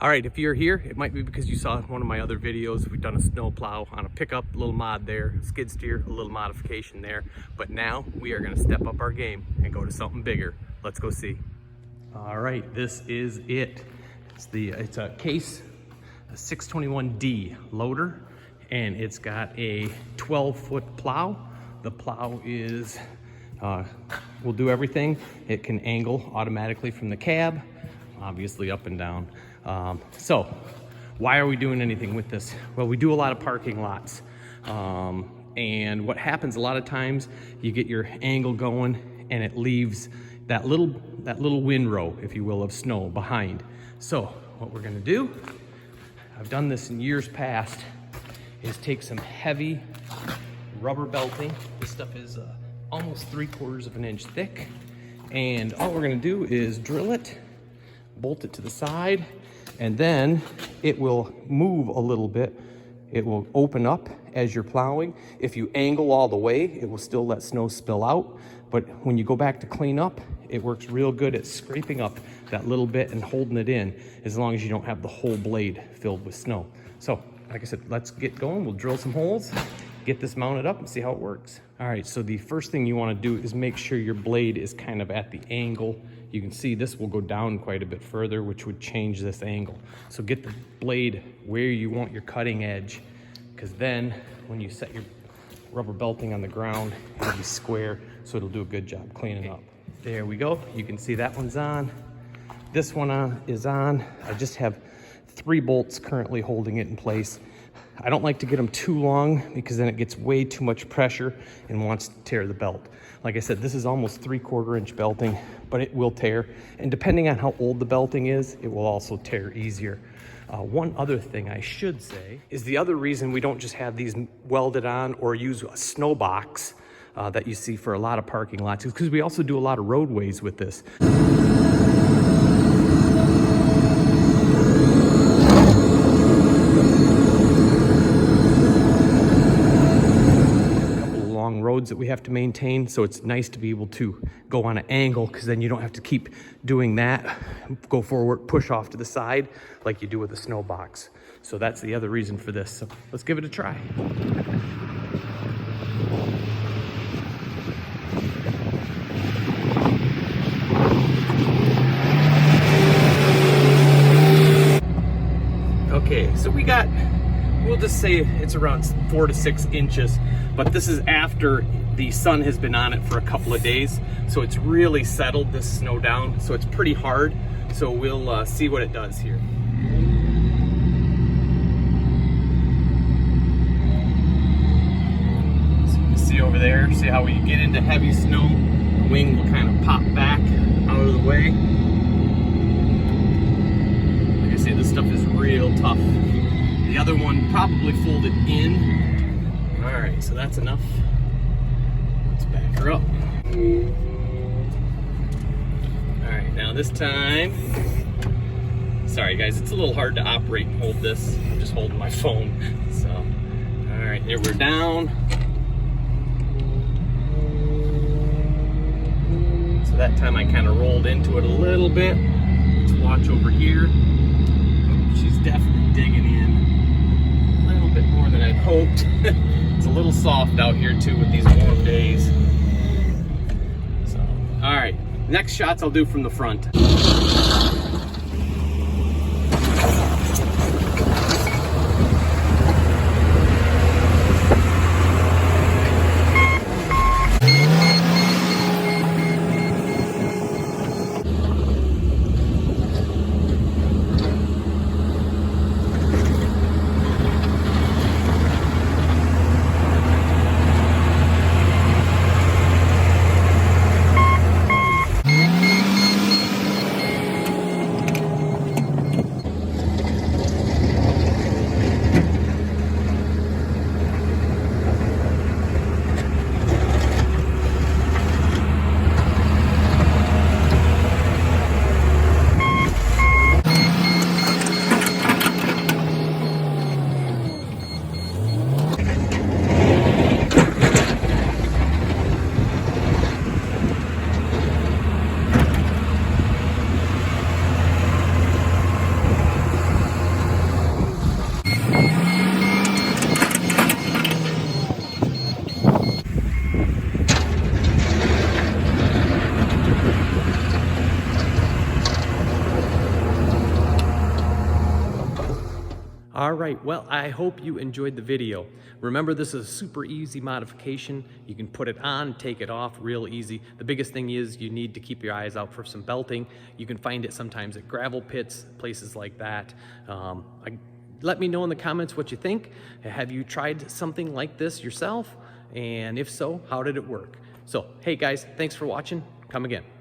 All right, if you're here, it might be because you saw one of my other videos. We've done a snow plow on a pickup, a little mod there, skid steer, a little modification there. But now we are gonna step up our game and go to something bigger. Let's go see. All right, this is it. It's a Case, a 621D loader, and it's got a 12-foot plow. The plow is, will do everything. It can angle automatically from the cab, obviously up and down. So why are we doing anything with this? Well, we do a lot of parking lots. And what happens a lot of times, you get your angle going and it leaves that little windrow, if you will, of snow behind. So what we're gonna do, I've done this in years past, is take some heavy rubber belting. This stuff is almost 3/4 of an inch thick. And all we're gonna do is drill it, bolt it to the side, and then it will move a little bit. It will open up as you're plowing. If you angle all the way, it will still let snow spill out. But when you go back to clean up, it works real good at scraping up that little bit and holding it in, as long as you don't have the whole blade filled with snow. So, like I said, let's get going. We'll drill some holes, get this mounted up and see how it works. All right, so the first thing you wanna do is make sure your blade is kind of at the angle. You can see this will go down quite a bit further, which would change this angle. So get the blade where you want your cutting edge, because then when you set your rubber belting on the ground, it'll be square, so it'll do a good job cleaning up. There we go. You can see that one's on. This one is on. I just have 3 bolts currently holding it in place. I don't like to get them too long because then it gets way too much pressure and wants to tear the belt. Like I said, this is almost 3/4 inch belting, but it will tear. And depending on how old the belting is, it will also tear easier. One other thing I should say is the other reason we don't just have these welded on or use a snow box that you see for a lot of parking lots is because we also do a lot of roadways with this. Roads that we have to maintain, so it's nice to be able to go on an angle, because then you don't have to keep doing that, go forward, push off to the side like you do with a snow box. So that's the other reason for this. So let's give it a try. Okay, so we'll just say it's around 4 to 6 inches, but this is after the sun has been on it for a couple of days. So it's really settled this snow down. So it's pretty hard. So we'll see what it does here. So you can see over there, see how when you get into heavy snow, the wing will kind of pop back out of the way. Like I say, this stuff is real tough. The other one probably folded in. All right, so that's enough. Let's back her up. All right, now this time, sorry guys, it's a little hard to operate and hold this. I'm just holding my phone. So, all right, there we're down. So that time I kind of rolled into it a little bit. Let's watch over here. Oh, she's definitely digging in. Bit more than I'd hoped. It's a little soft out here too with these warm days. So, all right, next shots I'll do from the front. All right, well, I hope you enjoyed the video. Remember, this is a super easy modification. You can put it on, take it off real easy. The biggest thing is you need to keep your eyes out for some belting. You can find it sometimes at gravel pits, places like that. Let me know in the comments what you think. Have you tried something like this yourself? And if so, how did it work? So, hey guys, thanks for watching. Come again.